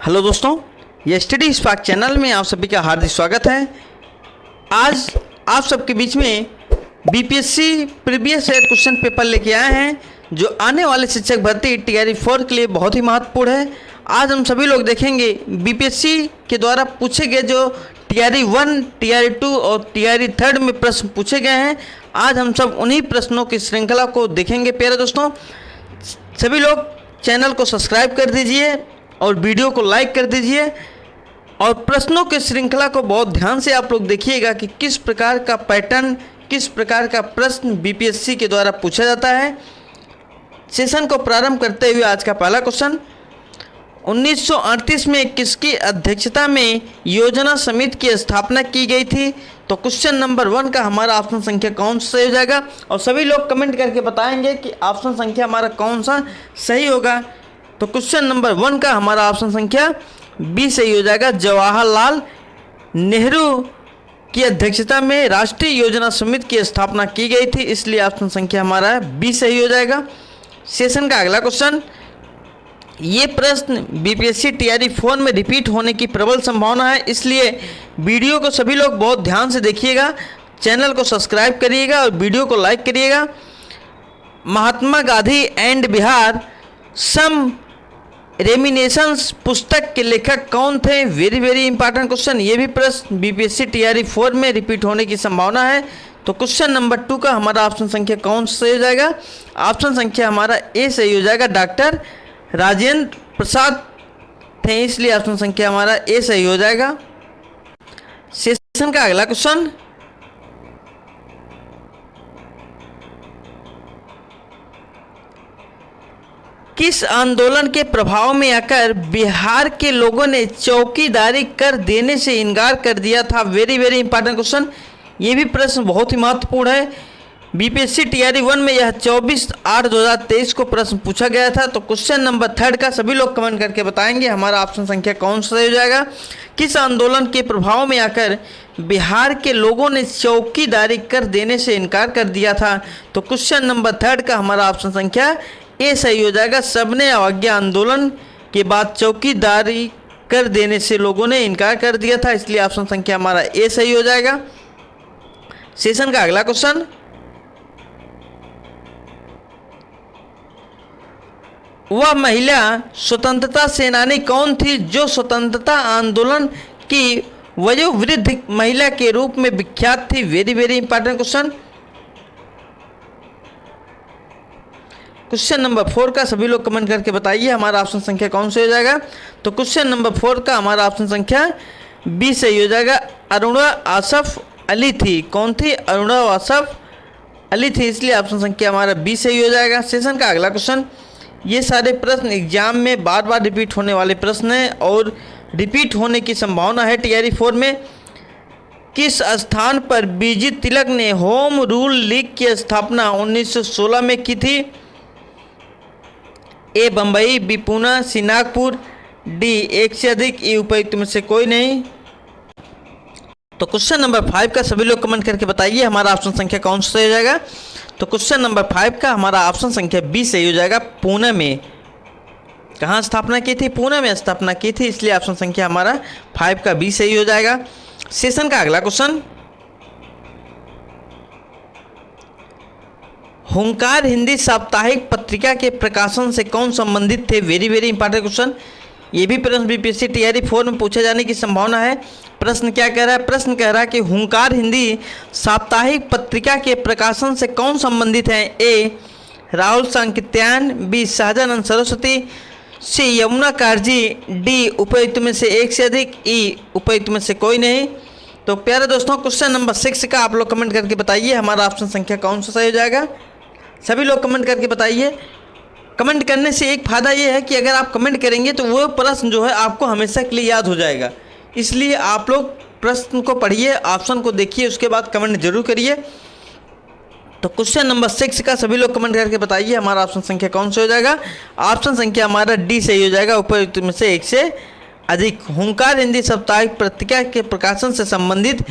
Hello दोस्तों, ये study spark channel में आप सभी का हार्दिक स्वागत है। आज आप सबके बीच में BPSC previous year question paper लेके आए हैं जो आने वाले शिक्षक भर्ती टीआरई 4 के लिए बहुत ही महत्वपूर्ण है। आज हम सभी लोग देखेंगे बीपीएससी के द्वारा पूछे गए जो टीआरई 1, टीआरई 2 और टीआरई 3 में प्रश्न पूछे गए हैं। आज हम सब उन्हीं प्रश्नों की श्रृंखला को देखेंगे। प्यारे दोस्तों, सभी लोग चैनल को सब्सक्राइब कर दीजिए और वीडियो को लाइक कर दीजिए और प्रश्नों की श्रृंखला को बहुत ध्यान से आप लोग देखिएगा कि किस प्रकार का पैटर्न, किस प्रकार का प्रश्न बीपीएससी के द्वारा पूछा जाता है। सेशन को प्रारंभ करते हुए आज का पहला क्वेश्चन, 1938 में किसकी अध्यक्षता में योजना समिति की स्थापना की गई थी? तो क्वेश्चन नंबर 1 का हमारा ऑप्शन संख्या कौन सा हो जाएगा? और सभी लोग कमेंट करके बताएंगे कि ऑप्शन संख्या हमारा कौन सा सही होगा। तो क्वेश्चन नंबर 1 का हमारा ऑप्शन संख्या बी सही हो जाएगा। जवाहरलाल नेहरू की अध्यक्षता में राष्ट्रीय योजना समिति की स्थापना की गई थी, इसलिए ऑप्शन संख्या हमारा बी सही हो जाएगा। सेशन का अगला क्वेश्चन, ये प्रश्न बीपीएससी टीआरई 4 में रिपीट होने की प्रबल संभावना है, इसलिए वीडियो को सभी लोग बहुत ध्यान से देखिएगा, चैनल को सब्सक्राइब करिएगा और वीडियो को लाइक करिएगा। महात्मा गांधी एंड बिहार सम रेमिनेशंस पुस्तक के लेखक कौन थे? Very important question. ये भी प्रश्न बीपीएससी टीआरई 4 में रिपीट होने की संभावना है। तो क्वेश्चन नंबर 2 का हमारा ऑप्शन संख्या कौन सा सही हो जाएगा? ऑप्शन संख्या हमारा ए सही हो जाएगा। डॉक्टर राजेंद्र प्रसाद थे, इसलिए ऑप्शन संख्या हमारा ए सही हो जाएगा। सेशन का अगला क्वेश्चन, किस आंदोलन के प्रभाव में आकर बिहार के लोगों ने चौकीदारी कर देने से इनकार कर दिया था? Very important question. ये भी प्रश्न बहुत ही महत्वपूर्ण है। बीपीएससी टीआरई 1 में यह 24/8/2023 को प्रश्न पूछा गया था। तो क्वेश्चन नंबर 3 का सभी लोग कमेंट करके बताएंगे हमारा ऑप्शन संख्या कौन सा हो जाएगा? किस आंदोलन के प्रभाव में आकर बिहार के लोगों ने चौकीदारी कर देने से इनकार कर दिया था? तो क्वेश्चन नंबर 3 का हमारा ऑप्शन संख्या ए सही हो जाएगा। सबने अवज्ञा आंदोलन के बाद चौकीदारी कर देने से लोगों ने इनकार कर दिया था, इसलिए ऑप्शन संख्या हमारा ए सही हो जाएगा। सेशन का अगला क्वेश्चन, वह महिला स्वतंत्रता सेनानी कौन थी जो स्वतंत्रता आंदोलन की वयोवृद्ध महिला के रूप में विख्यात थी? Very important question. Question number 4 का सभी लोग कमेंट करके बताइए हमारा ऑप्शन संख्या कौन सा हो जाएगा? तो क्वेश्चन नंबर 4 का हमारा ऑप्शन संख्या बी सही हो जाएगा। अरुणा आसफ अली थी। कौन थी? अरुणा आसफ अली थी, इसलिए ऑप्शन संख्या हमारा बी सही हो जाएगा। सेशन का अगला क्वेश्चन, ये सारे प्रश्न एग्जाम में बार रिपीट होने वाले प्रश्न हैं और रिपीट होने की संभावना है टीआरई 4 में। किस स्थान पर बीजी तिलक ने होम रूल लीग की स्थापना 1916 में की थी? ए बम्बई, बी पूना, सी नागपुर, डी एक से अधिक, ई उपयुक्त में से कोई नहीं। तो क्वेश्चन नंबर 5 का सभी लोग कमेंट करके बताइए हमारा ऑप्शन संख्या कौन सा हो जाएगा? तो क्वेश्चन नंबर 5 का हमारा ऑप्शन संख्या बी सही हो जाएगा। पुणे में कहाँ स्थापना की थी? पुणे में स्थापना की थी, इसलिए ऑप्शन संख्या हमारा 5 का बी सही हो जाएगा। सेशन का अगला क्वेश्चन, हुंकार हिंदी साप्ताहिक पत्रिका के प्रकाशन से कौन संबंधित थे? Very important question. ये भी प्रश्न बीपीएससी टीआरई 4 में पूछे जाने की संभावना है। प्रश्न क्या कह रहा है? प्रश्न कह रहा है कि हुंकार हिंदी साप्ताहिक पत्रिका के प्रकाशन से कौन संबंधित है? ए राहुल सांकृत्यायन, बी सहजानंद सरस्वती, सी यमुना काजी, डी उपयुक्त में से एक से अधिक, ई उपयुक्त में से कोई नहीं। तो प्यारे दोस्तों, क्वेश्चन नंबर 6 का आप लोग कमेंट करके बताइए हमारा ऑप्शन संख्या कौन सा सही हो जाएगा? सभी लोग कमेंट करके बताइए। कमेंट करने से एक फ़ायदा ये है कि अगर आप कमेंट करेंगे तो वो प्रश्न जो है आपको हमेशा के लिए याद हो जाएगा, इसलिए आप लोग प्रश्न को पढ़िए, ऑप्शन को देखिए, उसके बाद कमेंट जरूर करिए। तो क्वेश्चन नंबर 6 का सभी लोग कमेंट करके बताइए हमारा ऑप्शन संख्या कौन सा हो जाएगा? ऑप्शन संख्या हमारा डी सही हो जाएगा। उपयुक्त में से एक से अधिक। हुंकार हिंदी साप्ताहिक पत्रिका के प्रकाशन से संबंधित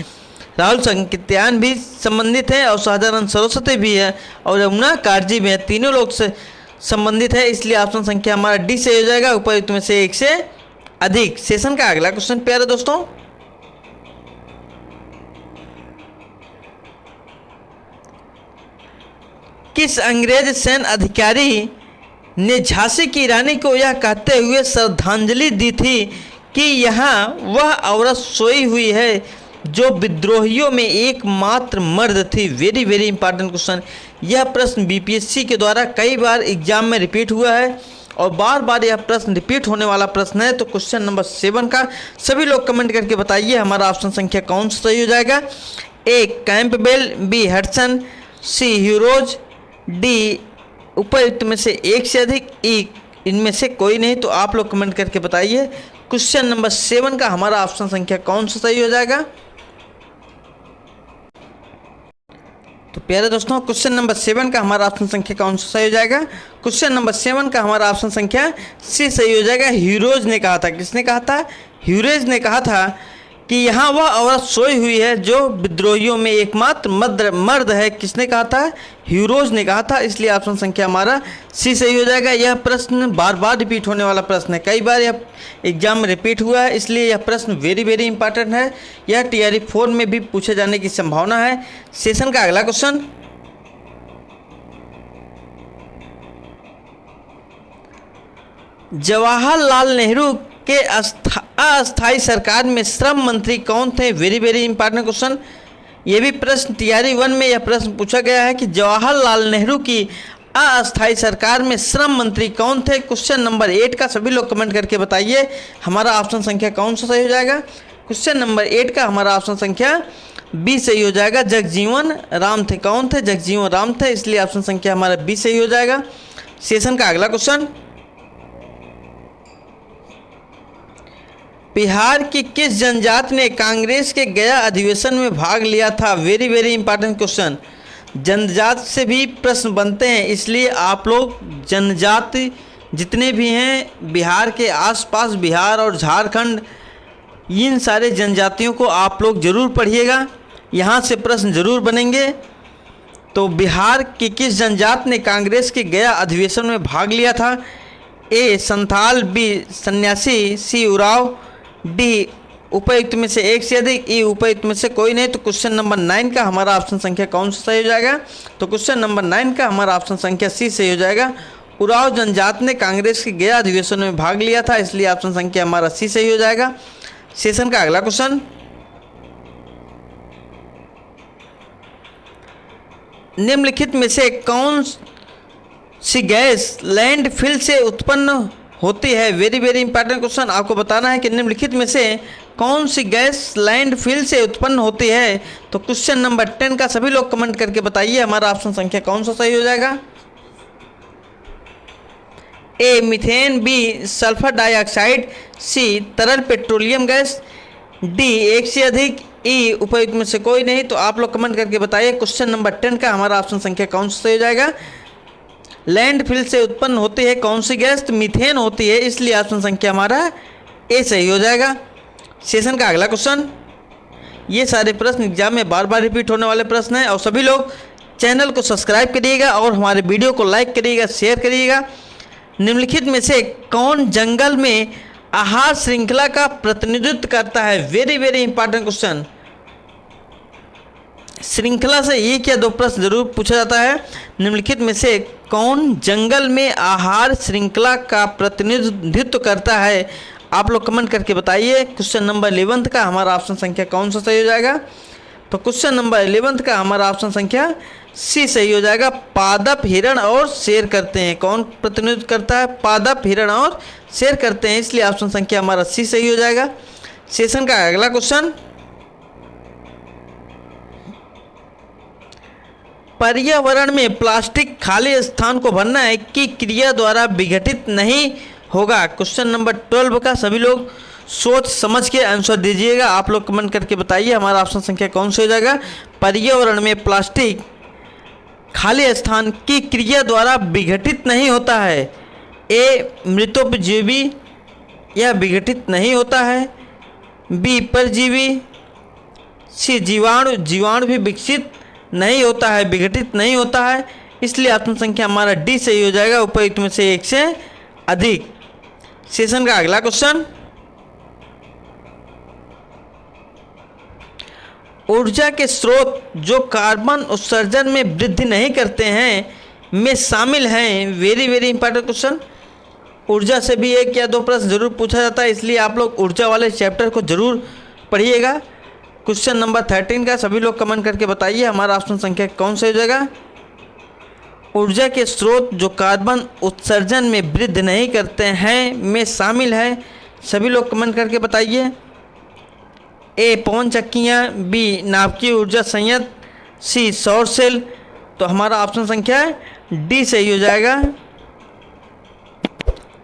राहुल सांकृत्यायन भी संबंधित है और सहजानंद सरस्वती भी है और यमुना काजी भी है, तीनों लोग से संबंधित है, इसलिए ऑप्शन संख्या हमारा डी से हो जाएगा। उपयुक्त में से एक से अधिक। सेशन का अगला क्वेश्चन प्यारे दोस्तों, किस अंग्रेज सैन्य अधिकारी ने झांसी की रानी को यह कहते हुए श्रद्धांजलि दी थी कि यहाँ वह औरत सोई हुई है जो विद्रोहियों में एकमात्र मर्द थी? Very very important question. यह प्रश्न बीपीएससी के द्वारा कई बार एग्जाम में रिपीट हुआ है और बार बार यह प्रश्न रिपीट होने वाला प्रश्न है। तो क्वेश्चन नंबर 7 का सभी लोग कमेंट करके बताइए हमारा ऑप्शन संख्या कौन सा सही हो जाएगा? ए कैंपबेल, बी हडसन, सी ह्यूरोज, डी उपयुक्त में से एक से अधिक, ई इनमें से कोई नहीं। तो आप लोग कमेंट करके बताइए क्वेश्चन नंबर 7 का हमारा ऑप्शन संख्या कौन सा सही हो जाएगा? तो प्यारे दोस्तों क्वेश्चन नंबर 7 का हमारा ऑप्शन संख्या कौन सा सही हो जाएगा? क्वेश्चन नंबर 7 का हमारा ऑप्शन संख्या सी सही हो जाएगा। ह्यूरोज ने कहा था, किसने कहा था? ह्यूरोज ने कहा था कि यहाँ वह औरत सोई हुई है जो विद्रोहियों में एकमात्र मर्द है। किसने कहा था? ह्यूरोज ने कहा था। इसलिए ऑप्शन संख्या हमारा सी सही हो जाएगा। यह प्रश्न बार बार रिपीट होने वाला प्रश्न है, कई बार यह एग्जाम में रिपीट हुआ है, इसलिए यह प्रश्न वेरी वेरी इंपॉर्टेंट है। यह TRE 4 में भी पूछे जाने की संभावना है। सेशन का अगला क्वेश्चन, जवाहरलाल नेहरू के अस्थायी सरकार में श्रम मंत्री कौन थे? Very very important question. ये भी प्रश्न TRE 1 में यह प्रश्न पूछा गया है कि जवाहरलाल नेहरू की अस्थायी सरकार में श्रम मंत्री कौन थे? क्वेश्चन नंबर 8 का सभी लोग कमेंट करके बताइए हमारा ऑप्शन संख्या कौन सा सही हो जाएगा? क्वेश्चन नंबर 8 का हमारा ऑप्शन संख्या बी सही हो जाएगा। जगजीवन राम थे। कौन थे? जगजीवन राम थे। इसलिए ऑप्शन संख्या हमारा बी सही हो जाएगा। सेशन का अगला क्वेश्चन, बिहार की किस जनजाति ने कांग्रेस के गया अधिवेशन में भाग लिया था? Very very important question. जनजाति से भी प्रश्न बनते हैं, इसलिए आप लोग जनजाति जितने भी हैं बिहार के आसपास, बिहार और झारखंड, इन सारे जनजातियों को आप लोग ज़रूर पढ़िएगा, यहाँ से प्रश्न ज़रूर बनेंगे। तो बिहार की किस जनजाति ने कांग्रेस के गया अधिवेशन में भाग लिया था? ए संथाल, बी सन्यासी, सी उराव, डी उपयुक्त में से एक से अधिक, ई उपयुक्त में से कोई नहीं। तो क्वेश्चन नंबर 9 का हमारा ऑप्शन संख्या कौन सा सही हो जाएगा? तो क्वेश्चन नंबर 9 का हमारा ऑप्शन संख्या सी सही हो जाएगा। उराव जनजाति ने कांग्रेस के गया अधिवेशन में भाग लिया था, इसलिए ऑप्शन संख्या हमारा सी सही हो जाएगा। सेशन का अगला क्वेश्चन, निम्नलिखित में से कौन सी गैस लैंडफिल से उत्पन्न होती है? Very very important question. आपको बताना है कि निम्नलिखित में से कौन सी गैस लैंडफिल से उत्पन्न होती है? तो क्वेश्चन नंबर 10 का सभी लोग कमेंट करके बताइए हमारा ऑप्शन संख्या कौन सा सही हो जाएगा? A methane, B sulphur dioxide, C तरल पेट्रोलियम गैस, डी एक से अधिक, ई उपयुक्त में से कोई नहीं। तो आप लोग कमेंट करके बताइए क्वेश्चन नंबर 10 का हमारा ऑप्शन संख्या कौन सा सही हो जाएगा? लैंडफिल से उत्पन्न होती है कौन सी गैस? तो मीथेन होती है, इसलिए ऑप्शन संख्या हमारा ए सही हो जाएगा। सेशन का अगला क्वेश्चन, ये सारे प्रश्न एग्जाम में बार बार रिपीट होने वाले प्रश्न हैं और सभी लोग चैनल को सब्सक्राइब करिएगा और हमारे वीडियो को लाइक करिएगा, शेयर करिएगा। निम्नलिखित में से कौन जंगल में आहार श्रृंखला का प्रतिनिधित्व करता है? Very very important question. श्रृंखला से ये क्या दो प्रश्न जरूर पूछा जाता है। निम्नलिखित में से कौन जंगल में आहार श्रृंखला का प्रतिनिधित्व करता है? आप लोग कमेंट करके बताइए क्वेश्चन नंबर 11 का हमारा ऑप्शन संख्या कौन सा सही हो जाएगा? तो क्वेश्चन नंबर 11 का हमारा ऑप्शन संख्या सी सही हो जाएगा। पादप, हिरण और शेर करते हैं। कौन प्रतिनिधित्व करता है? पादप, हिरण और शेर करते हैं, इसलिए ऑप्शन संख्या हमारा सी सही हो जाएगा। सेशन का अगला क्वेश्चन, पर्यावरण में प्लास्टिक खाली स्थान को भरना है कि क्रिया द्वारा विघटित नहीं होगा? क्वेश्चन नंबर 12 का सभी लोग सोच समझ के आंसर दीजिएगा। आप लोग कमेंट करके बताइए हमारा ऑप्शन संख्या कौन सा हो जाएगा? पर्यावरण में प्लास्टिक खाली स्थान की क्रिया द्वारा विघटित नहीं होता है। ए मृतोपजीवी, यह विघटित नहीं होता है। बी परजीवी, सी जीवाणु, जीवाणु भी विकसित नहीं होता है, विघटित नहीं होता है, इसलिए ऑप्शन संख्या हमारा डी सही हो जाएगा, उपयुक्त में से एक से अधिक। सेशन का अगला क्वेश्चन, ऊर्जा के स्रोत जो कार्बन उत्सर्जन में वृद्धि नहीं करते हैं में शामिल हैं। Very very important question. ऊर्जा से भी 1 या 2 प्रश्न जरूर पूछा जाता है, इसलिए आप लोग ऊर्जा वाले चैप्टर को जरूर पढ़िएगा। क्वेश्चन नंबर 13 का सभी लोग कमेंट करके बताइए हमारा ऑप्शन संख्या कौन सा हो जाएगा। ऊर्जा के स्रोत जो कार्बन उत्सर्जन में वृद्धि नहीं करते हैं में शामिल है। सभी लोग कमेंट करके बताइए। ए पवन चक्कियाँ, बी नाभिकीय ऊर्जा संयंत्र, सी सौर सेल। तो हमारा ऑप्शन संख्या डी सही हो जाएगा।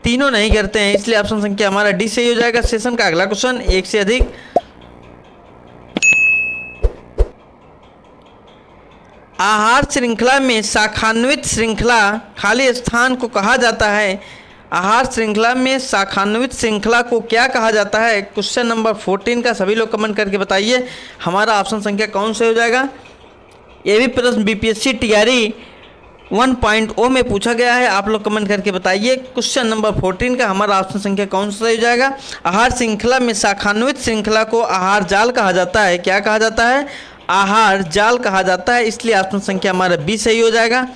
तीनों नहीं करते हैं, इसलिए ऑप्शन संख्या हमारा डी सही हो जाएगा। सेशन का अगला क्वेश्चन, एक से अधिक। आहार श्रृंखला में शाखान्वित श्रृंखला खाली स्थान को कहा जाता है। आहार श्रृंखला में शाखान्वित श्रृंखला को क्या कहा जाता है। क्वेश्चन नंबर 14 का सभी लोग कमेंट करके बताइए हमारा ऑप्शन संख्या कौन सा हो जाएगा। ये भी प्रश्न बीपीएससी टीआरई 1.0 में पूछा गया है, आप लोग कमेंट करके बताइए। क्वेश्चन नंबर 14 का हमारा ऑप्शन संख्या कौन सा हो जाएगा। आहार श्रृंखला में शाखान्वित श्रृंखला को आहार जाल कहा जाता है। क्या कहा जाता है? आहार जाल कहा जाता है, इसलिए ऑप्शन संख्या हमारा बी सही हो जाएगा।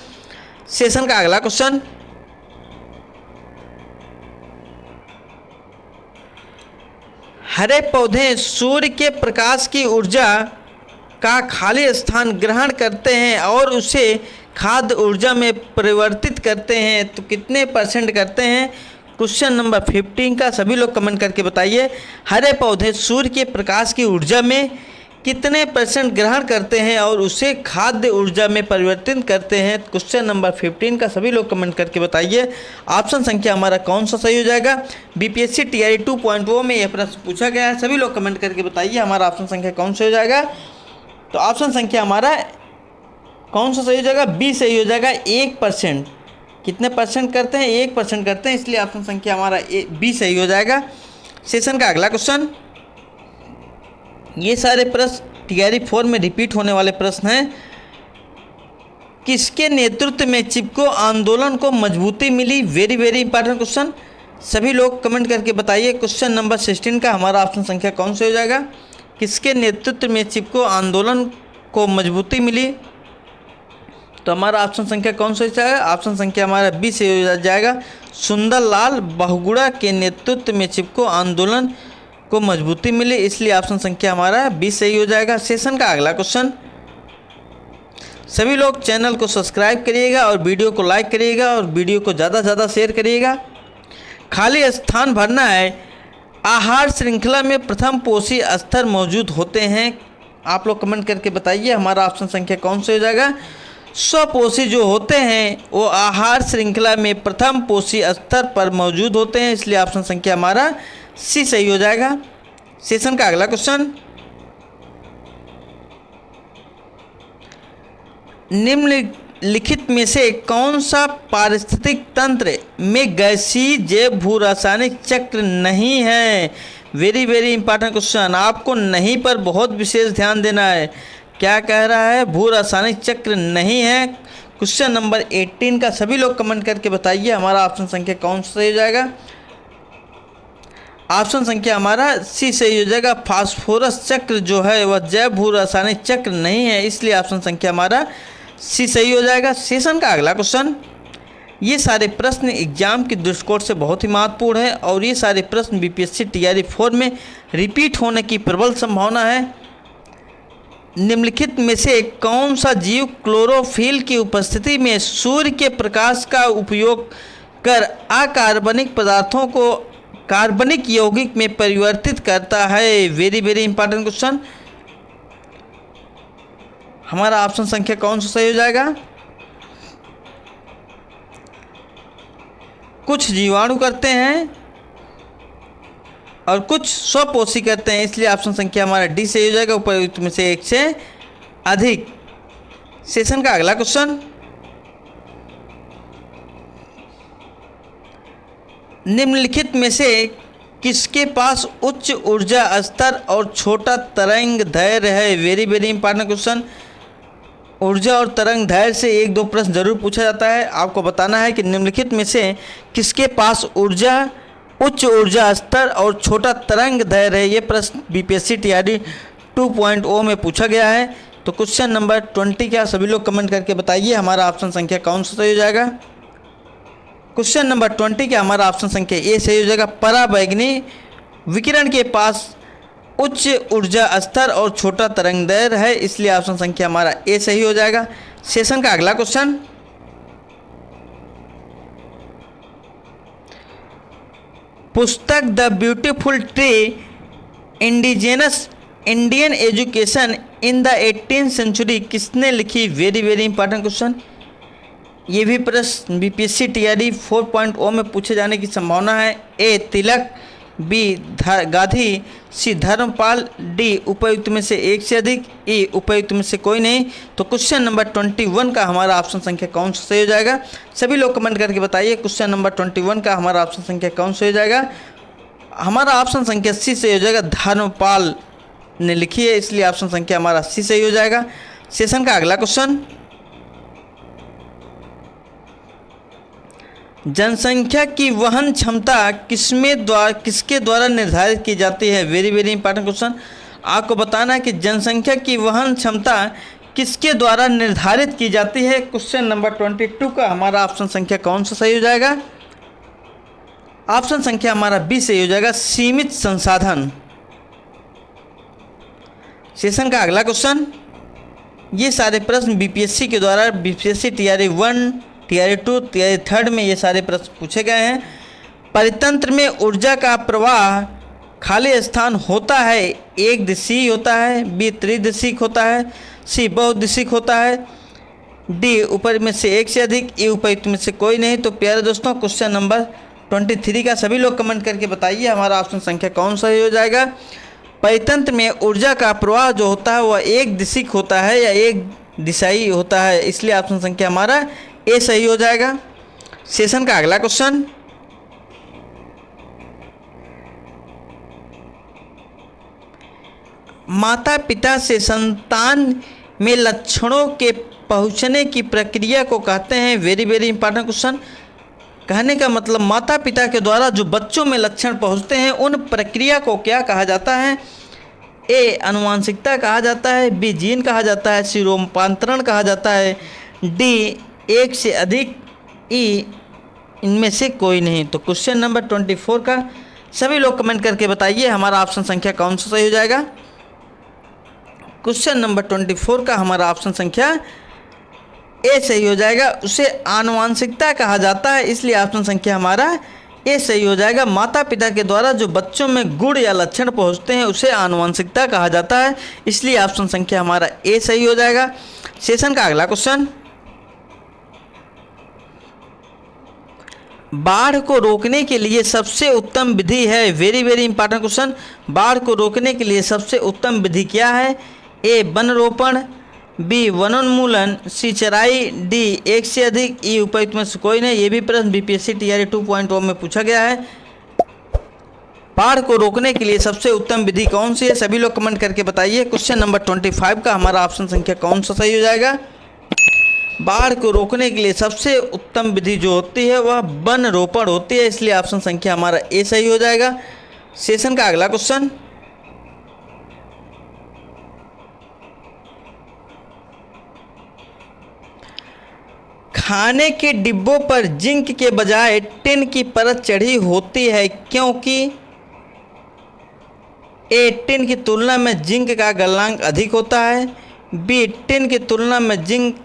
सेशन का अगला क्वेश्चन, हरे पौधे सूर्य के प्रकाश की ऊर्जा का खाली स्थान ग्रहण करते हैं और उसे खाद्य ऊर्जा में परिवर्तित करते हैं, तो कितने % करते हैं। क्वेश्चन नंबर 15 का सभी लोग कमेंट करके बताइए हरे पौधे सूर्य के प्रकाश की ऊर्जा में कितने % ग्रहण करते हैं और उसे खाद्य ऊर्जा में परिवर्तित करते हैं। क्वेश्चन नंबर 15 का सभी लोग कमेंट करके बताइए ऑप्शन संख्या हमारा कौन सा सही हो जाएगा। बीपीएससी टीआरई 2.0 में यह प्रश्न पूछा गया है, सभी लोग कमेंट करके बताइए हमारा ऑप्शन संख्या कौन सा हो जाएगा। तो ऑप्शन संख्या हमारा कौन सा सही हो जाएगा, बी सही हो जाएगा। 1% कितने % करते हैं, 1% करते हैं, इसलिए ऑप्शन संख्या हमारा बी सही हो जाएगा। सेशन का अगला क्वेश्चन, ये सारे प्रश्न टीआरई 4 में रिपीट होने वाले प्रश्न हैं। किसके नेतृत्व में चिपको आंदोलन को मजबूती मिली। वेरी वेरी इंपॉर्टेंट क्वेश्चन, सभी लोग कमेंट करके बताइए। क्वेश्चन नंबर 16 का हमारा ऑप्शन संख्या कौन सा हो जाएगा। किसके नेतृत्व में चिपको आंदोलन को मजबूती मिली, तो हमारा ऑप्शन संख्या कौन सा जाएगा। ऑप्शन संख्या हमारा बी से हो जाएगा। सुंदरलाल बहुगुणा के नेतृत्व में चिपको आंदोलन को मजबूती मिली, इसलिए ऑप्शन संख्या हमारा बी सही हो जाएगा। सेशन का अगला क्वेश्चन, सभी लोग चैनल को सब्सक्राइब करिएगा और वीडियो को लाइक करिएगा और वीडियो को ज़्यादा से ज़्यादा शेयर करिएगा। खाली स्थान भरना है। आहार श्रृंखला में प्रथम पोषी स्तर मौजूद होते हैं। आप लोग कमेंट करके बताइए हमारा ऑप्शन संख्या कौन सा हो जाएगा। स्वपोषी जो होते हैं वो आहार श्रृंखला में प्रथम पोषी स्तर पर मौजूद होते हैं, इसलिए ऑप्शन संख्या हमारा सी सही हो जाएगा। सेशन का अगला क्वेश्चन, निम्नलिखित में से कौन सा पारिस्थितिक तंत्र में गैसीय जैव भू रासायनिक चक्र नहीं है। वेरी वेरी इंपॉर्टेंट क्वेश्चन, आपको नहीं पर बहुत विशेष ध्यान देना है। क्या कह रहा है, भू रासायनिक चक्र नहीं है। क्वेश्चन नंबर 18 का सभी लोग कमेंट करके बताइए हमारा ऑप्शन संख्या कौन सा सही हो जाएगा। ऑप्शन संख्या हमारा सी सही हो जाएगा। फास्फोरस चक्र जो है वह जैव भू रासायनिक चक्र नहीं है, इसलिए ऑप्शन संख्या हमारा सी सही हो जाएगा। सेशन का अगला क्वेश्चन, ये सारे प्रश्न एग्जाम के दृष्टिकोण से बहुत ही महत्वपूर्ण है और ये सारे प्रश्न बीपीएससी टीआरई 4 में रिपीट होने की प्रबल संभावना है। निम्नलिखित में से कौन सा जीव क्लोरोफिल की उपस्थिति में सूर्य के प्रकाश का उपयोग कर अकार्बनिक पदार्थों को कार्बनिक यौगिक में परिवर्तित करता है। वेरी वेरी इंपॉर्टेंट क्वेश्चन, हमारा ऑप्शन संख्या कौन सा सही हो जाएगा। कुछ जीवाणु करते हैं और कुछ स्वपोषी करते हैं, इसलिए ऑप्शन संख्या हमारा डी सही हो जाएगा। उपयुक्त में से 1 से अधिक। सेशन का अगला क्वेश्चन, निम्नलिखित में से किसके पास उच्च ऊर्जा स्तर और छोटा तरंग दैर्घ्य है। वेरी वेरी इंपॉर्टेंट क्वेश्चन, ऊर्जा और तरंग दैर्घ्य से 1-2 प्रश्न जरूर पूछा जाता है। आपको बताना है कि निम्नलिखित में से किसके पास उच्च ऊर्जा स्तर और छोटा तरंग दैर्घ्य है। ये प्रश्न बीपीएससी टीआरई 2.0 में पूछा गया है। तो क्वेश्चन नंबर 20 क्या, सभी लोग कमेंट करके बताइए हमारा ऑप्शन संख्या कौन सा सही हो जाएगा। क्वेश्चन नंबर 20 क्या, हमारा ऑप्शन संख्या ए सही हो जाएगा। पराबैंगनी विकिरण के पास उच्च ऊर्जा स्तर और छोटा तरंग दैर्ध्य है, इसलिए ऑप्शन संख्या हमारा ए सही हो जाएगा। सेशन का अगला क्वेश्चन, पुस्तक the beautiful tree indigenous Indian education in the 18th century किसने लिखी। Very very important question. ये भी प्रश्न बीपीएससी टीआरडी 4.0 में पूछे जाने की संभावना है। ए तिलक, बी गांधी, सी धर्मपाल, डी उपयुक्त में से एक से अधिक, ई उपयुक्त में से कोई नहीं। तो क्वेश्चन नंबर 21 का हमारा ऑप्शन संख्या कौन सा सही हो जाएगा। सभी लोग कमेंट करके बताइए क्वेश्चन नंबर 21 का हमारा ऑप्शन संख्या कौन सा हो जाएगा। हमारा ऑप्शन संख्या सी सही हो जाएगा। धर्मपाल ने लिखी है, इसलिए ऑप्शन संख्या हमारा सी सही हो जाएगा। सेशन का अगला क्वेश्चन, जनसंख्या की वहन क्षमता किसके द्वारा निर्धारित की जाती है। Very very important question. आपको बताना है कि जनसंख्या की वहन क्षमता किसके द्वारा निर्धारित की जाती है। क्वेश्चन नंबर 22 का हमारा ऑप्शन संख्या कौन सा सही हो जाएगा। ऑप्शन संख्या हमारा बी सही हो जाएगा, सीमित संसाधन। सेशन का अगला क्वेश्चन, ये सारे प्रश्न बीपीएससी के द्वारा बीपीएससी टीआरडी 1, टीआरडी 2, टीआरडी 3 में ये सारे प्रश्न पूछे गए हैं। परितंत्र में ऊर्जा का प्रवाह खाली स्थान होता है, एक दिशीय होता है, बी त्रिदिशीय होता है, सी बहुदिशीय होता है, डी ऊपर में से एक से अधिक, ई उपयुक्त में से कोई नहीं। तो प्यारे दोस्तों, क्वेश्चन नंबर 23 का सभी लोग कमेंट करके बताइए हमारा ऑप्शन संख्या कौन सा हो जाएगा। परितंत्र में ऊर्जा का प्रवाह जो होता है वह एक दिशीय होता है या एक दिशाई होता है, इसलिए ऑप्शन संख्या हमारा ए सही हो जाएगा। सेशन का अगला क्वेश्चन, माता पिता से संतान में लक्षणों के पहुंचने की प्रक्रिया को कहते हैं। Very very important question. कहने का मतलब माता पिता के द्वारा जो बच्चों में लक्षण पहुंचते हैं उन प्रक्रिया को क्या कहा जाता है। ए आनुवांशिकता कहा जाता है, बी जीन कहा जाता है, सी रूपांतरण कहा जाता है, डी एक से अधिक, ई इनमें से कोई नहीं। तो क्वेश्चन नंबर 24 का सभी लोग कमेंट करके बताइए हमारा ऑप्शन संख्या कौन सा सही हो जाएगा। क्वेश्चन नंबर 24 का हमारा ऑप्शन संख्या ए सही हो जाएगा। उसे आनुवांशिकता कहा जाता है, इसलिए ऑप्शन संख्या हमारा ए सही हो जाएगा। माता पिता के द्वारा जो बच्चों में गुण या लक्षण पहुंचते हैं उसे आनुवांशिकता कहा जाता है, इसलिए ऑप्शन संख्या हमारा ए सही हो जाएगा। सेशन का अगला क्वेश्चन, बाढ़ को रोकने के लिए सबसे उत्तम विधि है। Very very important question. बाढ़ को रोकने के लिए सबसे उत्तम विधि क्या है। ए वन रोपण, बी वनोन्मूलन, सी चराई, डी एक से अधिक, ई उपयुक्त में से कोई नहीं। ये भी प्रश्न बीपीएससी टीआरडी 2.0 में पूछा गया है। बाढ़ को रोकने के लिए सबसे उत्तम विधि कौन सी है, सभी लोग कमेंट करके बताइए। क्वेश्चन नंबर 25 का हमारा ऑप्शन संख्या कौन सा सही हो जाएगा। बाढ़ को रोकने के लिए सबसे उत्तम विधि जो होती है वह वन रोपण होती है, इसलिए ऑप्शन संख्या हमारा ए सही हो जाएगा। सेशन का अगला क्वेश्चन, खाने के डिब्बों पर जिंक के बजाय टिन की परत चढ़ी होती है क्योंकि ए टिन की तुलना में जिंक का गलनांक अधिक होता है, बी टिन की तुलना में जिंक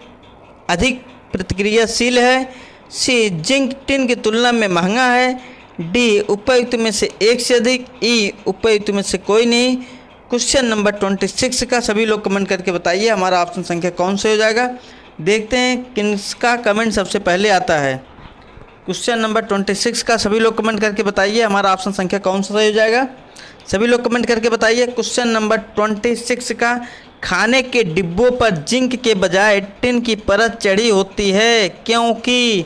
अधिक प्रतिक्रियाशील है, सी जिंक टिन की तुलना में महंगा है, डी उपयुक्त में से एक से अधिक, ई उपयुक्त में से कोई नहीं। क्वेश्चन नंबर 26 का सभी लोग कमेंट करके बताइए हमारा ऑप्शन संख्या कौन सा हो जाएगा। देखते हैं किसका कमेंट सबसे पहले आता है। क्वेश्चन नंबर 26 का सभी लोग कमेंट करके बताइए हमारा ऑप्शन संख्या कौन सा सही हो जाएगा। सभी लोग कमेंट करके बताइए। क्वेश्चन नंबर 26 का, खाने के डिब्बों पर जिंक के बजाय टिन की परत चढ़ी होती है क्योंकि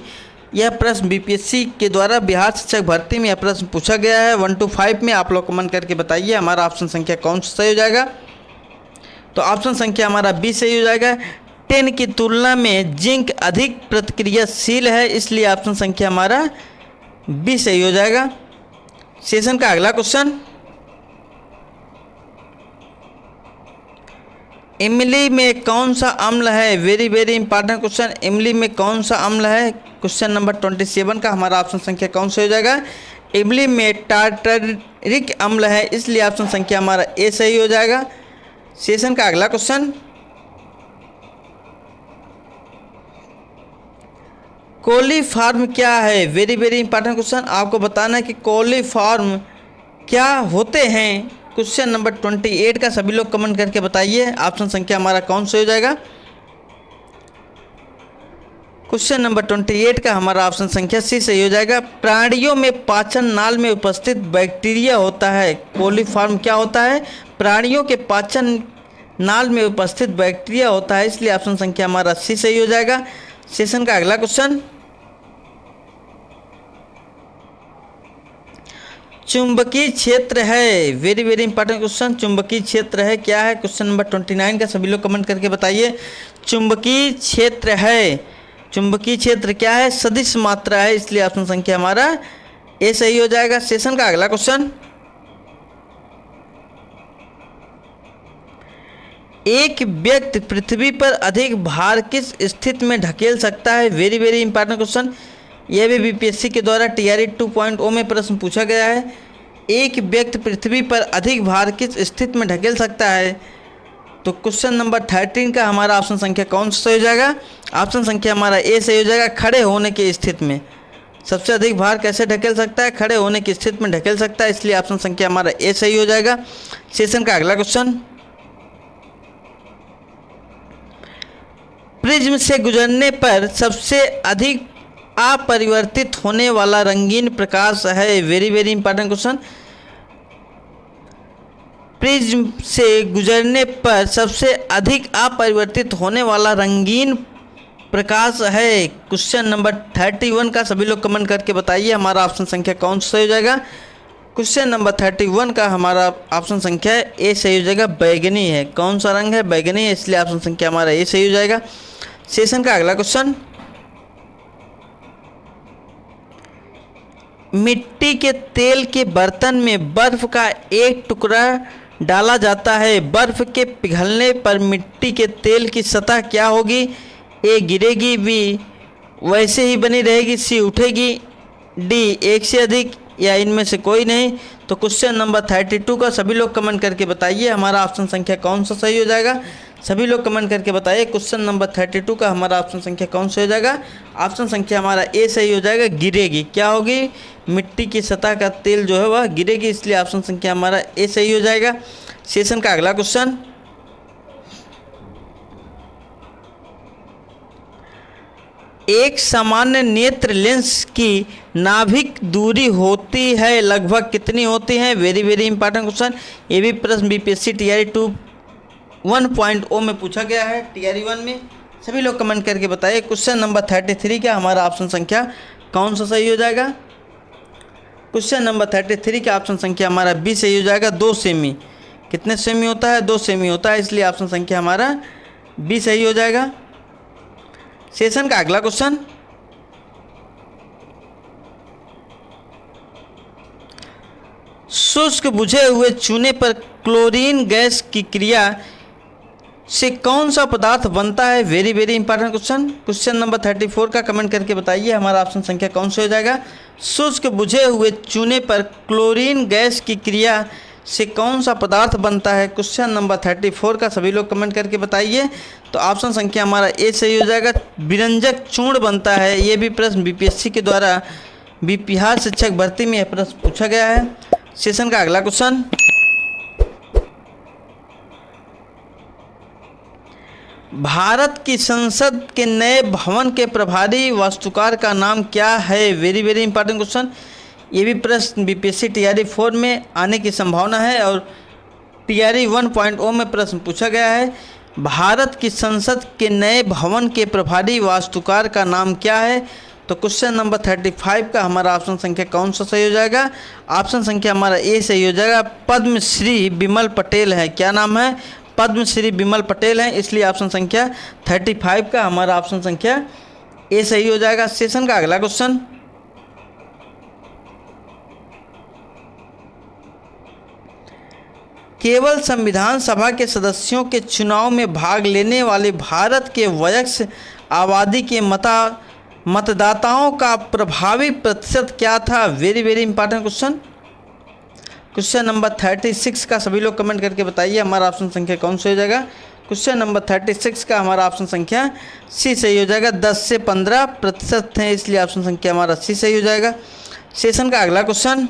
यह प्रश्न बीपीएससी के द्वारा बिहार शिक्षक भर्ती में यह प्रश्न पूछा गया है। 1 to 5 में आप लोग कमेंट करके बताइए हमारा ऑप्शन संख्या कौन सा सही हो जाएगा। तो ऑप्शन संख्या हमारा बी सही हो जाएगा। टिन की तुलना में जिंक अधिक प्रतिक्रियाशील है, इसलिए ऑप्शन संख्या हमारा बी सही हो जाएगा। सेशन का अगला क्वेश्चन, इमली में कौन सा अम्ल है? Very very important question. इमली में कौन सा अम्ल है? क्वेश्चन नंबर 27 का हमारा ऑप्शन संख्या कौन सा हो जाएगा? इमली में टार्टरिक अम्ल है, इसलिए ऑप्शन संख्या हमारा ए सही हो जाएगा। सेशन का अगला क्वेश्चन, कोलीफॉर्म क्या है? Very very important question. आपको बताना है कि कोलीफॉर्म क्या होते हैं। क्वेश्चन नंबर 28 का सभी लोग कमेंट करके बताइए ऑप्शन संख्या हमारा कौन सा हो जाएगा। क्वेश्चन नंबर 28 का हमारा ऑप्शन संख्या सी सही हो जाएगा। प्राणियों में पाचन नाल में उपस्थित बैक्टीरिया होता है। कोलीफॉर्म क्या होता है? प्राणियों के पाचन नाल में उपस्थित बैक्टीरिया होता है, इसलिए ऑप्शन संख्या हमारा सी सही हो जाएगा। सेशन का अगला क्वेश्चन, चुंबकीय क्षेत्र है। Very very important question. चुंबकीय क्षेत्र है क्या है? क्वेश्चन नंबर 29 का सभी लोग कमेंट करके बताइए। चुंबकीय क्षेत्र है, चुंबकीय क्षेत्र क्या है? सदिश मात्रा है, इसलिए ऑप्शन संख्या हमारा ए सही हो जाएगा। सेशन का अगला क्वेश्चन, एक व्यक्ति पृथ्वी पर अधिक भार किस स्थिति में ढकेल सकता है? Very very important question. यह भी बीपीएससी के द्वारा टीआरई 2.0 में प्रश्न पूछा गया है। एक व्यक्ति पृथ्वी पर अधिक भार किस स्थिति में ढकेल सकता है? तो क्वेश्चन नंबर 13 का हमारा ऑप्शन संख्या कौन सा हो जाएगा? ऑप्शन संख्या हमारा ए सही हो जाएगा। खड़े होने की स्थिति में सबसे अधिक भार कैसे ढकेल सकता है? खड़े होने की स्थिति में ढकेल सकता है, इसलिए ऑप्शन संख्या हमारा ए सही हो जाएगा। सेशन का अगला क्वेश्चन, प्रिज्म से गुजरने पर सबसे अधिक अपरिवर्तित होने वाला रंगीन प्रकाश है। Very very important question. Prism से गुजरने पर सबसे अधिक अपरिवर्तित होने वाला रंगीन प्रकाश है। क्वेश्चन नंबर 31 का सभी लोग कमेंट करके बताइए हमारा ऑप्शन संख्या कौन सा हो जाएगा। क्वेश्चन नंबर 31 का हमारा ऑप्शन संख्या ए सही हो जाएगा। बैगनी है, कौन सा रंग है? बैगनी है, इसलिए ऑप्शन संख्या हमारा ए सही हो जाएगा। सेशन का अगला क्वेश्चन, मिट्टी के तेल के बर्तन में बर्फ का एक टुकड़ा डाला जाता है। बर्फ के पिघलने पर मिट्टी के तेल की सतह क्या होगी? ए गिरेगी, बी वैसे ही बनी रहेगी, सी उठेगी, डी एक से अधिक, या इनमें से कोई नहीं। तो क्वेश्चन नंबर 32 का सभी लोग कमेंट करके बताइए हमारा ऑप्शन संख्या कौन सा सही हो जाएगा। सभी लोग कमेंट करके बताइए क्वेश्चन नंबर 32 का हमारा ऑप्शन संख्या कौन सा हो जाएगा। ऑप्शन संख्या हमारा ए सही हो जाएगा। गिरेगी, क्या होगी? मिट्टी की सतह का तेल जो है वह गिरेगी, इसलिए ऑप्शन संख्या हमारा ए सही हो जाएगा। सेशन का अगला क्वेश्चन, एक सामान्य नेत्र लेंस की नाभिक दूरी होती है लगभग कितनी होती है? Very very important question. ये भी प्रश्न बीपीएससी टीआरई 1.0 में पूछा गया है, टीआरई 1 में। सभी लोग कमेंट करके बताइए क्वेश्चन नंबर 33 का हमारा ऑप्शन संख्या कौन सा सही हो जाएगा। क्वेश्चन नंबर 33 का ऑप्शन संख्या हमारा बी सही हो जाएगा। 2 सेमी, कितने सेमी होता है? 2 सेमी होता है, इसलिए ऑप्शन संख्या हमारा बी सही हो जाएगा। सेशन का अगला क्वेश्चन, शुष्क बुझे हुए चूने पर क्लोरीन गैस की क्रिया से कौन सा पदार्थ बनता है? Very very important question. Question number 34 का कमेंट करके बताइए हमारा ऑप्शन संख्या कौन सा हो जाएगा। शुष्क बुझे हुए चूने पर क्लोरीन गैस की क्रिया से कौन सा पदार्थ बनता है? क्वेश्चन नंबर 34 का सभी लोग कमेंट करके बताइए। तो ऑप्शन संख्या हमारा ए सही हो जाएगा। विरंजक चूर्ण बनता है। ये भी प्रश्न बीपीएससी के द्वारा बिहार शिक्षक भर्ती में यह प्रश्न पूछा गया है। सेशन का अगला क्वेश्चन, भारत की संसद के नए भवन के प्रभारी वास्तुकार का नाम क्या है? Very very important question. ये भी प्रश्न बीपीएससी टीआरई 4 में आने की संभावना है और टीआरई 1.0 में प्रश्न पूछा गया है। भारत की संसद के नए भवन के प्रभारी वास्तुकार का नाम क्या है? तो क्वेश्चन नंबर 35 का हमारा ऑप्शन संख्या कौन सा सही हो जाएगा? ऑप्शन संख्या हमारा ए सही हो जाएगा। पद्मश्री बिमल पटेल है। क्या नाम है? पद्मश्री बिमल पटेल हैं, इसलिए ऑप्शन संख्या 35 का हमारा ऑप्शन संख्या ए सही हो जाएगा। सेशन का अगला क्वेश्चन, केवल संविधान सभा के सदस्यों के चुनाव में भाग लेने वाले भारत के वयस्क आबादी के मतदाताओं का प्रभावी प्रतिशत क्या था? Very very important question. Question number 36 का सभी लोग कमेंट करके बताइए हमारा ऑप्शन संख्या कौन सा हो जाएगा। क्वेश्चन नंबर 36 का हमारा ऑप्शन संख्या सी सही हो जाएगा। 10 से 15% थे, इसलिए ऑप्शन संख्या हमारा सी सही हो जाएगा। सेशन का अगला क्वेश्चन,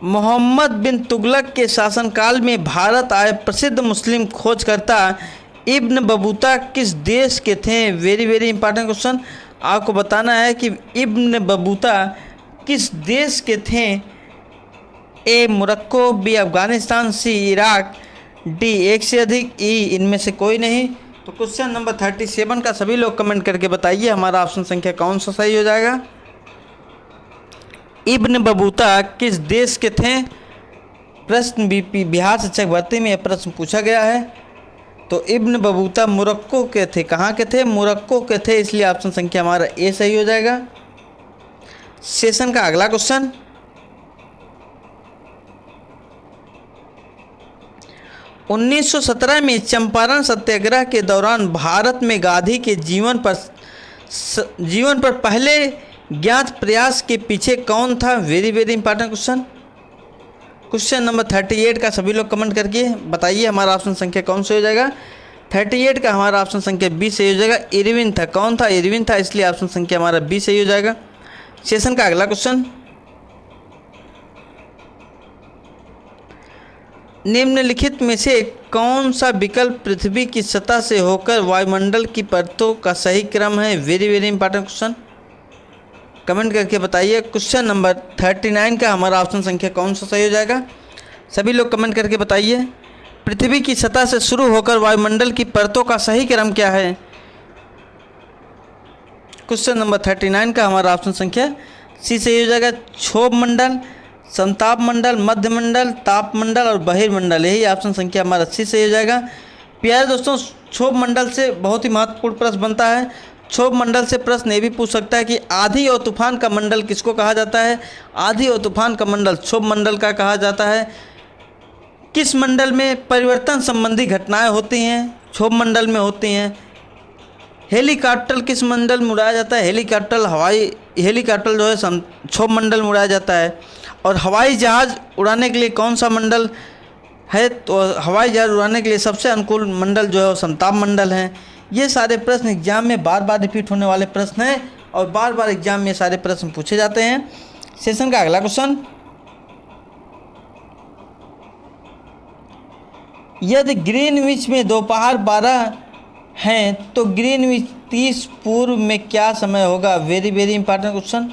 मोहम्मद बिन तुगलक के शासनकाल में भारत आए प्रसिद्ध मुस्लिम खोजकर्ता इब्न बतूता किस देश के थे? Very very important question. आपको बताना है कि इब्न बतूता किस देश के थे। ए मोरक्को, बी अफगानिस्तान, सी इराक, डी एक से अधिक, ई इनमें से कोई नहीं। तो क्वेश्चन नंबर 37 का सभी लोग कमेंट करके बताइए हमारा ऑप्शन संख्या कौन सा सही हो जाएगा। इब्न बतूता किस देश के थे? प्रश्न बिहार शिक्षक भर्ती में यह प्रश्न पूछा गया है। तो इब्न बतूता मोरक्को के थे। कहाँ के थे? मोरक्को के थे, इसलिए ऑप्शन संख्या हमारा ए सही हो जाएगा। सेशन का अगला क्वेश्चन, 1917 में चंपारण सत्याग्रह के दौरान भारत में गांधी के जीवन पर पहले ज्ञात प्रयास के पीछे कौन था? Very very important question. Question number 38 का सभी लोग कमेंट करके बताइए हमारा ऑप्शन संख्या कौन सा हो जाएगा। 38 का हमारा ऑप्शन संख्या बी सही हो जाएगा। इरविन था। कौन था? इरविन था, इसलिए ऑप्शन संख्या हमारा बी सही हो जाएगा। सेशन का अगला क्वेश्चन, निम्नलिखित में से कौन सा विकल्प पृथ्वी की सतह से होकर वायुमंडल की परतों का सही क्रम है? Very very important question, comment करके बताइए। क्वेश्चन नंबर 39 का हमारा ऑप्शन संख्या कौन सा सही हो जाएगा। सभी लोग कमेंट करके बताइए पृथ्वी की सतह से शुरू होकर वायुमंडल की परतों का सही क्रम क्या है। क्वेश्चन नंबर 39 का हमारा ऑप्शन संख्या सी सही हो जाएगा। क्षोभ मंडल, संताप मंडल, मध्य मंडल, ताप मंडल और बहिर्मंडल, यही ऑप्शन संख्या हमारा सी सही हो जाएगा। प्यारे दोस्तों, क्षोभ मंडल से बहुत ही महत्वपूर्ण प्रश्न बनता है। क्षोभ मंडल से प्रश्न ये भी पूछ सकता है कि आंधी और तूफान का मंडल किसको कहा जाता है? आंधी और तूफान का मंडल क्षोभ मंडल का कहा जाता है। किस मंडल में परिवर्तन संबंधी घटनाएं होती हैं? क्षोभ मंडल में होती हैं। हेलीकॉप्टर किस मंडल में उड़ाया जाता है? हेलीकॉप्टर जो है क्षोभ मंडल में उड़ाया जाता है। और हवाई जहाज़ उड़ाने के लिए कौन सा मंडल है? तो हवाई जहाज़ उड़ाने के लिए सबसे अनुकूल मंडल जो है वो संताप मंडल है। ये सारे प्रश्न एग्जाम में बार बार रिपीट होने वाले प्रश्न हैं और बार बार एग्जाम में सारे प्रश्न पूछे जाते हैं। सेशन का अगला क्वेश्चन, यदि ग्रीनविच में दोपहर 12 हैं तो ग्रीनविच 30 पूर्व में क्या समय होगा? Very very important question.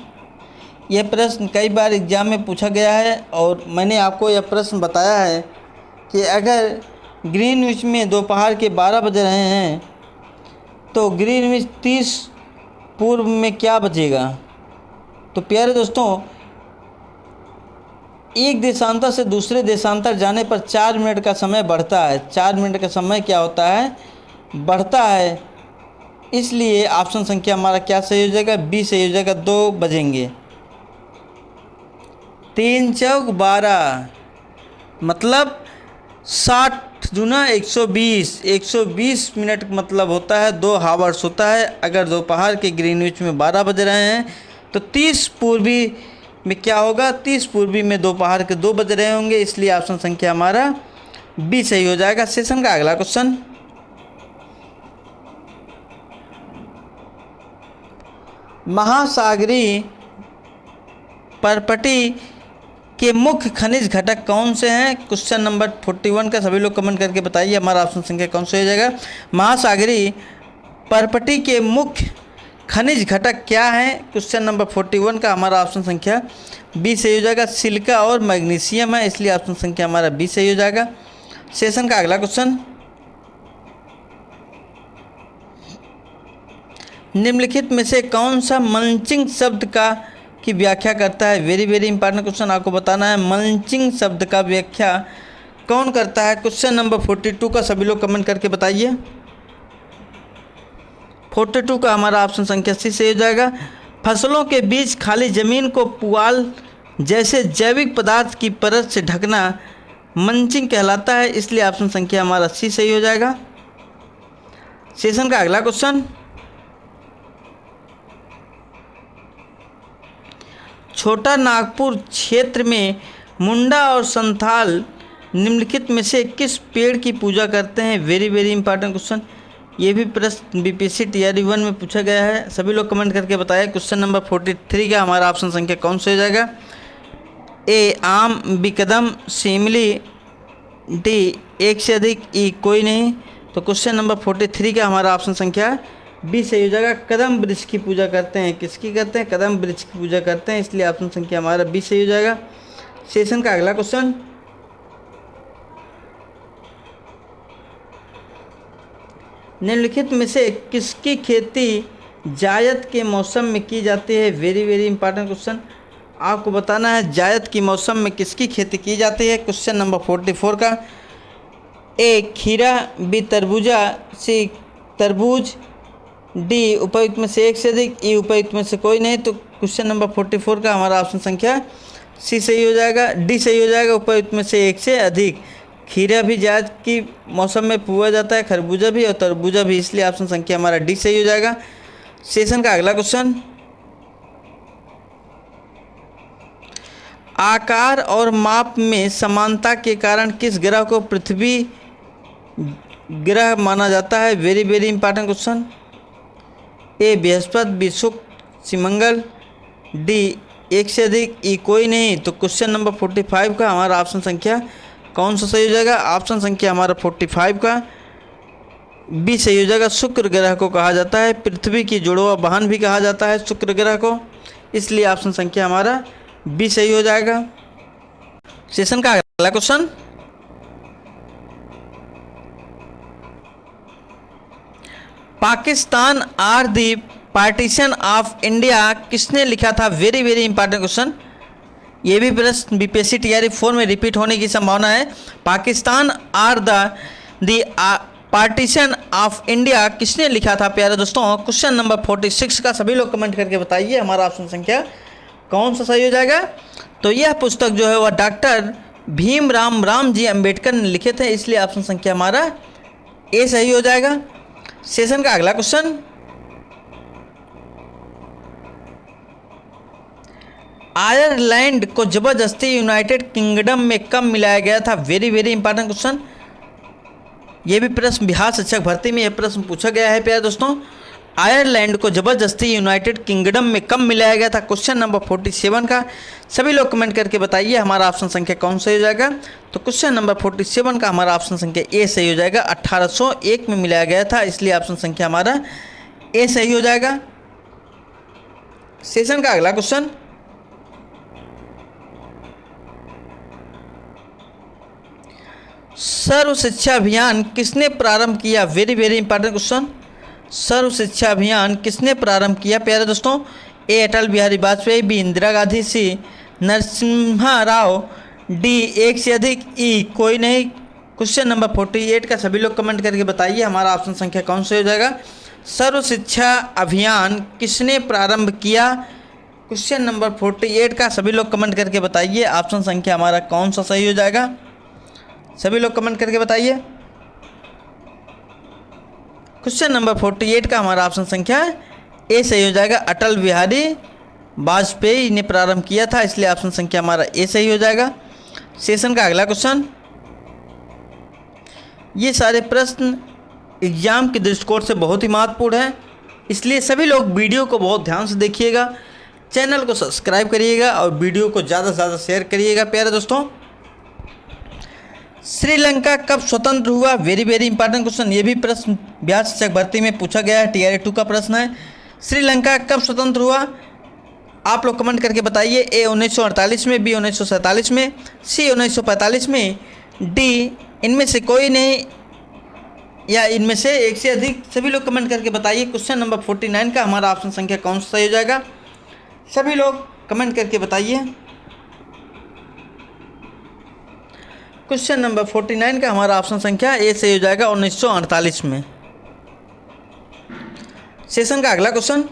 यह प्रश्न कई बार एग्जाम में पूछा गया है और मैंने आपको यह प्रश्न बताया है कि अगर ग्रीनविच में दोपहर के 12 बज रहे हैं तो ग्रीनविच 30 पूर्व में क्या बचेगा? तो प्यारे दोस्तों, एक देशांतर से दूसरे देशांतर जाने पर 4 मिनट का समय बढ़ता है। 4 मिनट का समय क्या होता है? बढ़ता है। इसलिए ऑप्शन संख्या हमारा क्या सही हो जाएगा? बी सही हो जाएगा। 2 बजेंगे। 3 चौक 12 मतलब 60 दूना 120। 120 मिनट मतलब होता है 2 हावर्स होता है। अगर दोपहर के ग्रीनविच में 12 बज रहे हैं तो 30 पूर्वी में क्या होगा? 30 पूर्वी में दोपहर के 2 बज रहे होंगे, इसलिए ऑप्शन संख्या हमारा बी सही हो जाएगा। सेशन का अगला क्वेश्चन, महासागरीय परपटी के मुख्य खनिज घटक कौन से हैं? क्वेश्चन नंबर 41 का सभी लोग कमेंट करके बताइए हमारा ऑप्शन संख्या कौन सा हो जाएगा। महासागरीय परपटी के मुख्य खनिज घटक क्या हैं? क्वेश्चन नंबर 41 का हमारा ऑप्शन संख्या बी सही हो जाएगा। सिलिका और मैग्नीशियम है, इसलिए ऑप्शन संख्या हमारा बी सही हो जाएगा। सेशन का अगला क्वेश्चन, निम्नलिखित में से कौन सा मल्चिंग शब्द की व्याख्या करता है? वेरी वेरी इंपॉर्टेंट क्वेश्चन, आपको बताना है मल्चिंग शब्द का व्याख्या कौन करता है। क्वेश्चन नंबर 42 का सभी लोग कमेंट करके बताइए। 42 का हमारा ऑप्शन संख्या सी से हो जाएगा। फसलों के बीच खाली जमीन को पुआल जैसे जैविक पदार्थ की परत से ढकना मंचिंग कहलाता है, इसलिए ऑप्शन संख्या हमारा सी सही हो जाएगा। सेशन का अगला क्वेश्चन, छोटा नागपुर क्षेत्र में मुंडा और संथाल निम्नलिखित में से किस पेड़ की पूजा करते हैं? Very very important question. ये भी प्रश्न बीपीएससी टीआरई 1 में पूछा गया है। सभी लोग कमेंट करके बताएं क्वेश्चन नंबर 43 का हमारा ऑप्शन संख्या कौन सा हो जाएगा? ए आम, बी कदम, सी इमली, डी एक से अधिक, ई कोई नहीं। तो क्वेश्चन नंबर 43 का हमारा ऑप्शन संख्या बी सही हो जाएगा। कदम वृक्ष की पूजा करते हैं, किसकी करते हैं? कदम वृक्ष की पूजा करते हैं, इसलिए ऑप्शन संख्या हमारा बी सही हो जाएगा। सेशन का अगला क्वेश्चन, निम्नलिखित में से किसकी खेती जायद के मौसम में की जाती है? Very very important question. आपको बताना है जायद की मौसम में किसकी खेती की जाती है। क्वेश्चन नंबर 44 का, ए खीरा, बी तरबूजा, सी तरबूज, डी उपयुक्त में से एक से अधिक, ई उपयुक्त में से कोई नहीं। तो क्वेश्चन नंबर 44 का हमारा ऑप्शन संख्या सी सही हो जाएगा, डी सही हो जाएगा, उपयुक्त में से एक से अधिक। खीरा भी जायद की मौसम में बोया जाता है, खरबूजा भी और तरबूजा भी, इसलिए ऑप्शन संख्या हमारा डी सही हो जाएगा। सेशन का अगला क्वेश्चन, आकार और माप में समानता के कारण किस ग्रह को पृथ्वी ग्रह माना जाता है? Very very important question. A बृहस्पति, बी शुक्र, सी मंगल, डी एक से अधिक, ई कोई नहीं। तो क्वेश्चन नंबर 45 का हमारा ऑप्शन संख्या कौन सा सही हो जाएगा? ऑप्शन संख्या हमारा 45 का बी सही हो जाएगा। शुक्र ग्रह को कहा जाता है, पृथ्वी की जुड़वा बहन भी कहा जाता है शुक्र ग्रह को, इसलिए ऑप्शन संख्या हमारा बी सही हो जाएगा। सेशन का अगला question, Pakistan or the partition of India किसने लिखा था? Very very important question. ये भी प्रश्न बीपीएससी टीआरई 4 में रिपीट होने की संभावना है। Pakistan or the partition of India किसने लिखा था प्यारे दोस्तों? क्वेश्चन नंबर 46 का सभी लोग कमेंट करके बताइए हमारा ऑप्शन संख्या कौन सा सही हो जाएगा। तो यह पुस्तक जो है वह डॉक्टर भीमराव रामजी अंबेडकर ने लिखे थे, इसलिए ऑप्शन संख्या हमारा ए सही हो जाएगा। सेशन का अगला क्वेश्चन, आयरलैंड को जबरदस्ती यूनाइटेड किंगडम में कब मिलाया गया था? Very very important question. ये भी प्रश्न बिहार शिक्षक भर्ती में यह प्रश्न पूछा गया है प्यारे दोस्तों। आयरलैंड को जबरदस्ती यूनाइटेड किंगडम में कब मिलाया गया था? क्वेश्चन नंबर 47 का सभी लोग कमेंट करके बताइए हमारा ऑप्शन संख्या कौन सही हो जाएगा। तो क्वेश्चन नंबर 47 का हमारा ऑप्शन संख्या ए सही हो जाएगा। 1801 में मिलाया गया था, इसलिए ऑप्शन संख्या हमारा ए सही हो जाएगा। सेशन का अगला क्वेश्चन, सर्व शिक्षा अभियान किसने प्रारंभ किया? Very very important question. Sarva Shiksha Abhiyan किसने प्रारंभ किया प्यारे दोस्तों? A Atal Bihari Vajpayee, B Indira Gandhi, C Narasimha Rao, D एक से अधिक, ई कोई नहीं। क्वेश्चन नंबर 48 का सभी लोग कमेंट करके बताइए हमारा ऑप्शन संख्या कौन सा हो जाएगा। सर्व शिक्षा अभियान किसने प्रारंभ किया? क्वेश्चन नंबर 48 का सभी लोग कमेंट करके बताइए ऑप्शन संख्या हमारा कौन सा सही हो जाएगा। सभी लोग कमेंट करके बताइए। क्वेश्चन नंबर 48 का हमारा ऑप्शन संख्या ए सही हो जाएगा। अटल बिहारी वाजपेयी ने प्रारंभ किया था, इसलिए ऑप्शन संख्या हमारा ए सही हो जाएगा। सेशन का अगला क्वेश्चन, ये सारे प्रश्न एग्जाम के दृष्टिकोण से बहुत ही महत्वपूर्ण है, इसलिए सभी लोग वीडियो को बहुत ध्यान से देखिएगा, चैनल को सब्सक्राइब करिएगा और वीडियो को ज़्यादा से ज़्यादा शेयर करिएगा प्यारे दोस्तों। श्रीलंका कब स्वतंत्र हुआ? Very very important question. ये भी प्रश्न बिहार शिक्षक भर्ती में पूछा गया है, टीआरई 2 का प्रश्न है। श्रीलंका कब स्वतंत्र हुआ? आप लोग कमेंट करके बताइए। ए 1948 में, बी 1947 में, सी 1945 में, डी इनमें से कोई नहीं या इनमें से एक से अधिक। सभी लोग कमेंट करके बताइए। क्वेश्चन नंबर 49 का हमारा ऑप्शन संख्या कौन सा सही हो जाएगा? सभी लोग कमेंट करके बताइए। क्वेश्चन नंबर 49 का हमारा ऑप्शन संख्या ए सही हो जाएगा 1948 में। सेशन का अगला क्वेश्चन,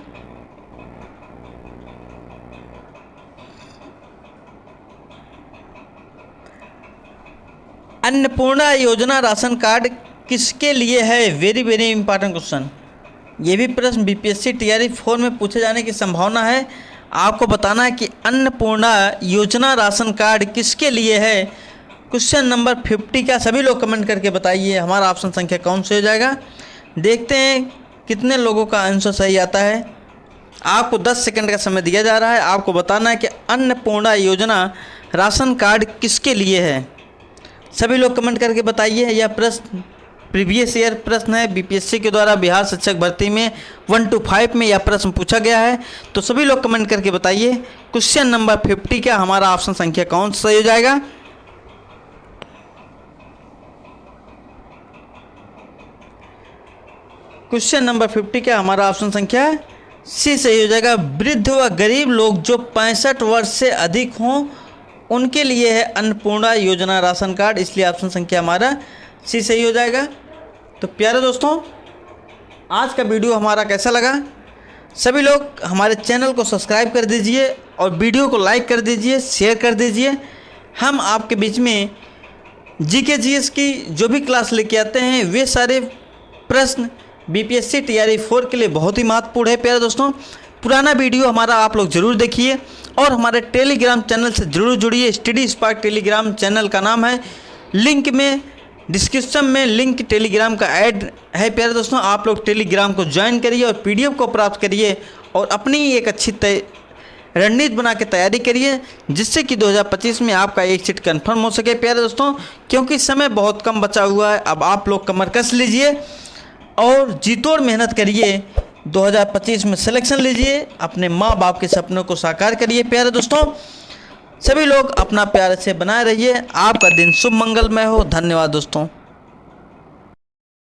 अन्नपूर्णा योजना राशन कार्ड किसके लिए है? Very very important question. ये भी प्रश्न बीपीएससी टीआरई 4 में पूछे जाने की संभावना है। आपको बताना है कि अन्नपूर्णा योजना राशन कार्ड किसके लिए है। क्वेश्चन नंबर 50 का सभी लोग कमेंट करके बताइए हमारा ऑप्शन संख्या कौन से हो जाएगा। देखते हैं कितने लोगों का आंसर सही आता है। आपको 10 सेकंड का समय दिया जा रहा है। आपको बताना है कि अन्नपूर्णा योजना राशन कार्ड किसके लिए है। सभी लोग कमेंट करके बताइए। यह प्रश्न प्रीवियस ईयर प्रश्न है। बीपीएससी के द्वारा बिहार शिक्षक भर्ती में 1 to 5 में यह प्रश्न पूछा गया है। तो सभी लोग कमेंट करके बताइए क्वेश्चन नंबर 50 का हमारा ऑप्शन संख्या कौन सा सही हो जाएगा। क्वेश्चन नंबर 50 का हमारा ऑप्शन संख्या सी सही हो जाएगा। वृद्ध व गरीब लोग जो 65 वर्ष से अधिक हों उनके लिए है अन्नपूर्णा योजना राशन कार्ड, इसलिए ऑप्शन संख्या हमारा सी सही हो जाएगा। तो प्यारे दोस्तों, आज का वीडियो हमारा कैसा लगा? सभी लोग हमारे चैनल को सब्सक्राइब कर दीजिए और वीडियो को लाइक कर दीजिए, शेयर कर दीजिए। हम आपके बीच में जीके जीएस की जो भी क्लास लेके आते हैं वे सारे प्रश्न बीपीएससी टीआरई 4 के लिए बहुत ही महत्वपूर्ण है। प्यारे दोस्तों, पुराना वीडियो हमारा आप लोग ज़रूर देखिए और हमारे टेलीग्राम चैनल से ज़रूर जुड़िए। स्टडी स्पार्क टेलीग्राम चैनल का नाम है। लिंक में डिस्क्रिप्शन में लिंक टेलीग्राम का ऐड है। प्यारे दोस्तों, आप लोग टेलीग्राम को ज्वाइन करिए और पीडीएफ को प्राप्त करिए और अपनी एक अच्छी रणनीति बना के तैयारी करिए जिससे कि 2025 में आपका एक सीट कंफर्म हो सके। प्यारे दोस्तों, क्योंकि समय बहुत कम बचा हुआ है, अब आप लोग कमर कस लीजिए और जीतोड़ मेहनत करिए। 2025 में सिलेक्शन लीजिए, अपने माँ बाप के सपनों को साकार करिए। प्यारे दोस्तों, सभी लोग अपना प्यार से बनाए रहिए। आपका दिन शुभ मंगलमय हो। धन्यवाद दोस्तों।